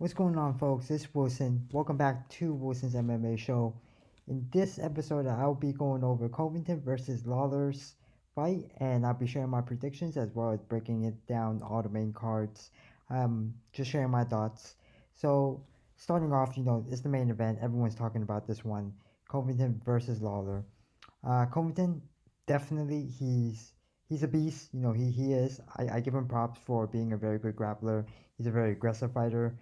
What's going on, folks? It's Wilson. Welcome back to Wilson's MMA show. In this episode, I'll be going over Convington versus Lawler's fight, and I'll be sharing my predictions as well as breaking it down all the main cards. Just sharing my thoughts. So, starting off, it's the main event. Everyone's talking about this one: Convington versus Lawler. Convington, definitely, he's a beast. He is. I give him props for being a very good grappler. He's a very aggressive fighter.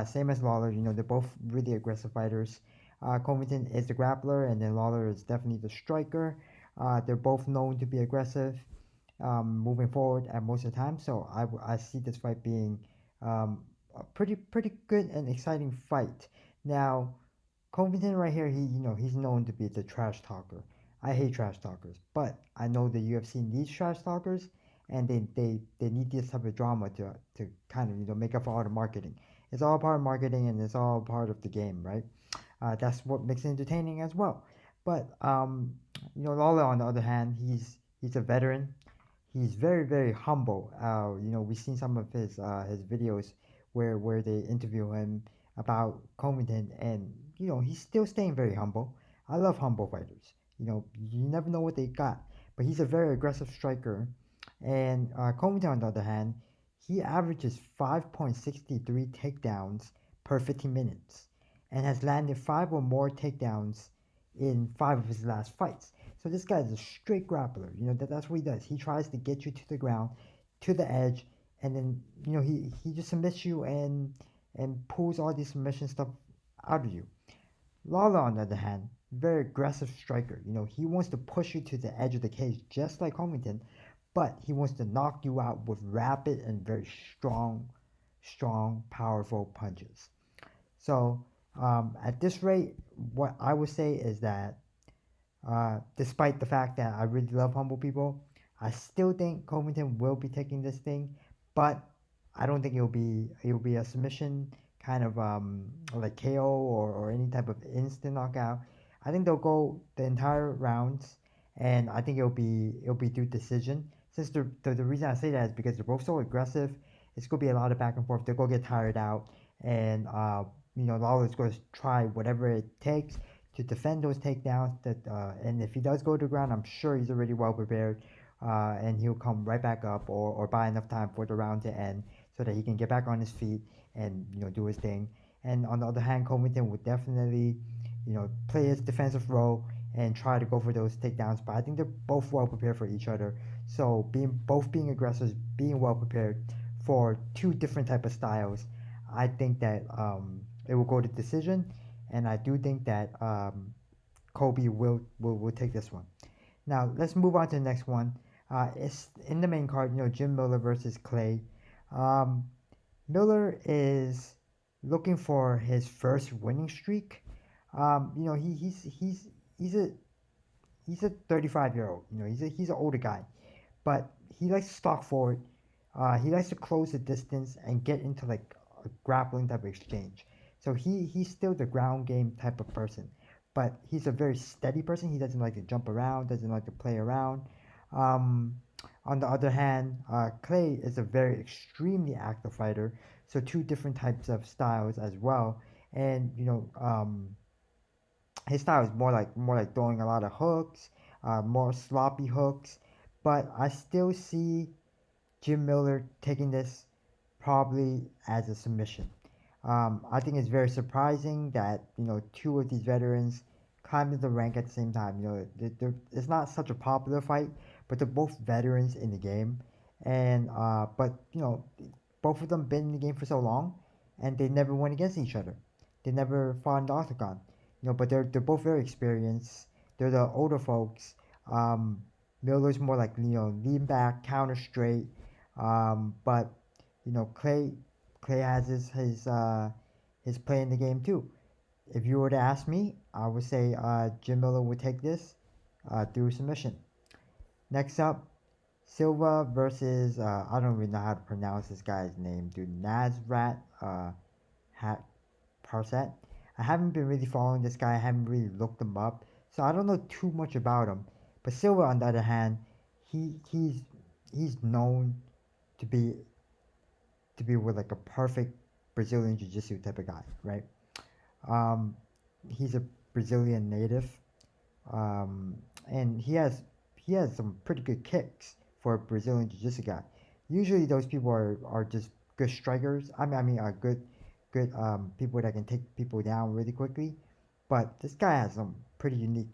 Same as Lawler, they're both really aggressive fighters. Covington is the grappler, and then Lawler is definitely the striker. They're both known to be aggressive, moving forward at most of the time. So I see this fight being a pretty good and exciting fight. Now, Covington right here, he's known to be the trash talker. I hate trash talkers, but I know the UFC needs trash talkers, and they need this type of drama to kind of make up for all the marketing. It's all part of marketing, and it's all part of the game, right? That's what makes it entertaining as well. But Lawler on the other hand, he's a veteran. He's very humble. We've seen some of his videos where they interview him about Covington, and he's still staying very humble. I love humble fighters. You never know what they got, but he's a very aggressive striker. And Covington, on the other hand, he averages 5.63 takedowns per 15 minutes, and has landed five or more takedowns in five of his last fights. So this guy is a straight grappler. That's what he does. He tries to get you to the ground, to the edge, and then he just submits you and pulls all this submission stuff out of you. Lawler, on the other hand, very aggressive striker. He wants to push you to the edge of the cage, just like Covington, but he wants to knock you out with rapid and very strong, powerful punches. So at this rate, what I would say is that despite the fact that I really love humble people, I still think Covington will be taking this thing, but I don't think it'll be a submission kind of like KO or any type of instant knockout. I think they'll go the entire rounds, and I think it'll be through decision. Since the reason I say that is because they're both so aggressive, it's gonna be a lot of back and forth. They're gonna get tired out, and Lawler's gonna try whatever it takes to defend those takedowns. And if he does go to the ground, I'm sure he's already well prepared, and he'll come right back up or buy enough time for the round to end so that he can get back on his feet and do his thing. And on the other hand, Covington would definitely play his defensive role and try to go for those takedowns. But I think they're both well prepared for each other. So being aggressors, being well prepared for two different type of styles, I think that it will go to decision, and I do think that Kobe will take this one. Now let's move on to the next one. It's in the main card. Jim Miller versus Clay. Um, Miller is looking for his first winning streak. He's a he's a 35-year-old. He's an older guy, but he likes to stalk forward. He likes to close the distance and get into like a grappling type of exchange. So he's still the ground game type of person, but he's a very steady person. He doesn't like to jump around, doesn't like to play around. Um, on the other hand, Clay is a very extremely active fighter. So two different types of styles as well, and his style is more like throwing a lot of hooks, more sloppy hooks. But I still see Jim Miller taking this probably as a submission. I think it's very surprising that two of these veterans climbed the rank at the same time. It's not such a popular fight, but they're both veterans in the game, and but both of them been in the game for so long, and they never went against each other. They never fought in the octagon. But they're both very experienced. They're the older folks. Um, Miller's more like lean back, counter straight. But Clay has his play in the game too. If you were to ask me, I would say Jim Miller would take this through submission. Next up, Silva versus I don't really know how to pronounce this guy's name, dude. Nazrat Hat Parset. I haven't been really following this guy. I haven't really looked him up, so I don't know too much about him. But Silva, on the other hand, he he's known to be with like a perfect Brazilian Jiu-Jitsu type of guy, right? Um, he's a Brazilian native, um, and he has some pretty good kicks for a Brazilian Jiu-Jitsu guy. Usually, those people are just good strikers. I mean, are good people that can take people down really quickly. But this guy has some pretty unique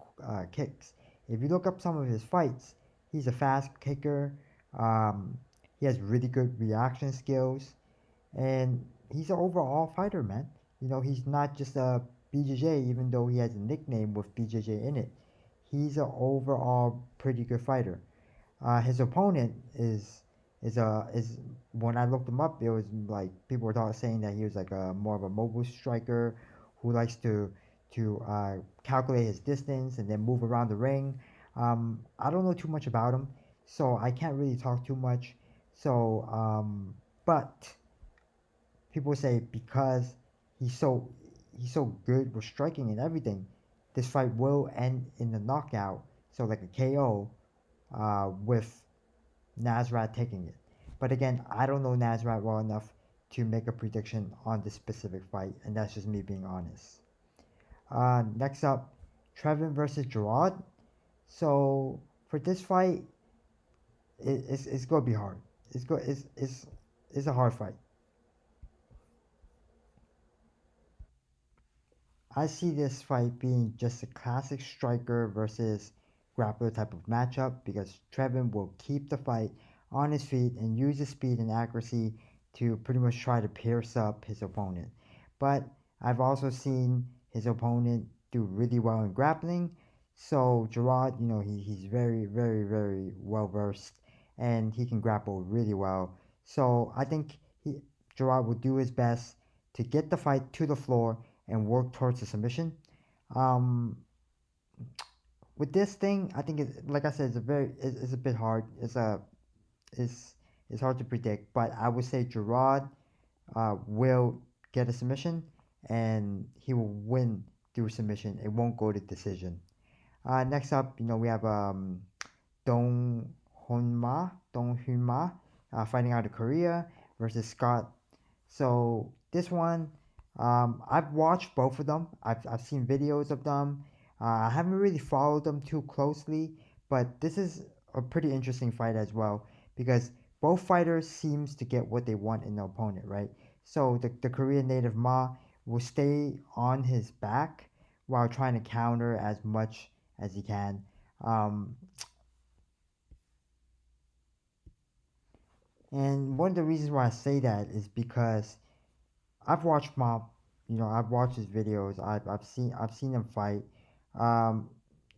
kicks. If you look up some of his fights, he's a fast kicker. Um, he has really good reaction skills, and he's an overall fighter, man. He's not just a BJJ, even though he has a nickname with BJJ in it. He's an overall pretty good fighter. His opponent is when I looked him up, it was like people were saying that he was like a more of a mobile striker who likes to calculate his distance and then move around the ring. I don't know too much about him, so I can't really talk too much. So, but people say because he's so he's so good with striking and everything, this fight will end in a knockout, so like a KO, with Nasrat taking it. But again, I don't know Nasrat well enough to make a prediction on this specific fight, and that's just me being honest. Next up, Trevin versus Gerard. So for this fight, it's gonna be hard. It's a hard fight. I see this fight being just a classic striker versus grappler type of matchup because Trevin will keep the fight on his feet and use his speed and accuracy to pretty much try to pierce up his opponent. But I've also seen his opponent do really well in grappling. So Gerard, he's very, very, very well versed and he can grapple really well. So I think Gerard will do his best to get the fight to the floor and work towards a submission. Um, with this thing, I think like I said, it's a bit hard. It's it's hard to predict, but I would say Gerard will get a submission and he will win through submission. It won't go to decision. Next up, we have Dong Hunma, fighting out of Korea versus Scott. So this one, I've watched both of them. I've seen videos of them. I haven't really followed them too closely, but this is a pretty interesting fight as well because both fighters seems to get what they want in the opponent, right? So the Korean native Ma will stay on his back while trying to counter as much as he can. Um, and one of the reasons why I say that is because I've watched Mob. I've watched his videos. I've seen him fight. Um,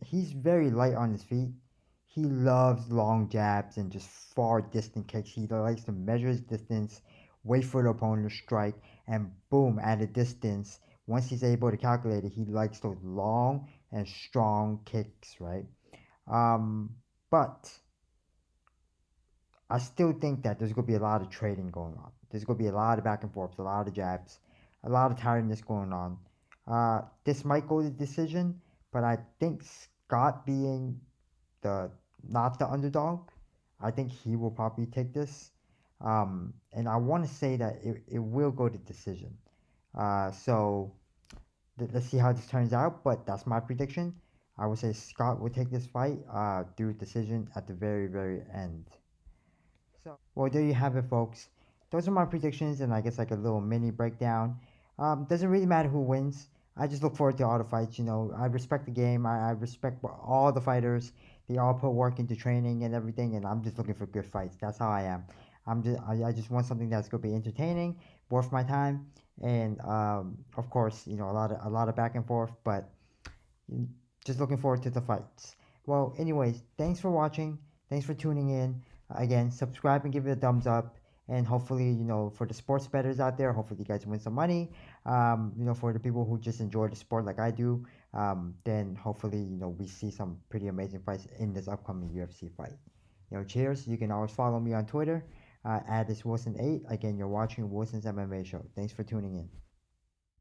he's very light on his feet. He loves long jabs and just far distant kicks. He likes to measure his distance, wait for the opponent to strike, and boom, at a distance. Once he's able to calculate it, he likes those long and strong kicks, right? Um, but I still think that there's going to be a lot of trading going on. There's going to be a lot of back and forth, a lot of jabs, a lot of tiredness going on. This might go to decision, but I think Scott being the not the underdog, I think he will probably take this. And I want to say that it will go to decision. So let's see how this turns out, but that's my prediction. I would say Scott will take this fight through decision at the very, very end. Well, there you have it, folks. Those are my predictions and I guess like a little mini breakdown. Doesn't really matter who wins. I just look forward to all the fights. I respect the game. I respect all the fighters. They all put work into training and everything, and I'm just looking for good fights. That's how I am. I just want something that's gonna be entertaining, worth my time, and of course, a lot of back and forth. But just looking forward to the fights. Well, anyways, thanks for watching. Thanks for tuning in. Again, subscribe and give it a thumbs up. And hopefully, for the sports bettors out there, hopefully you guys win some money. For the people who just enjoy the sport like I do, then hopefully, we see some pretty amazing fights in this upcoming UFC fight. Cheers. You can always follow me on Twitter at this Wilson8. Again, you're watching Wilson's MMA show. Thanks for tuning in.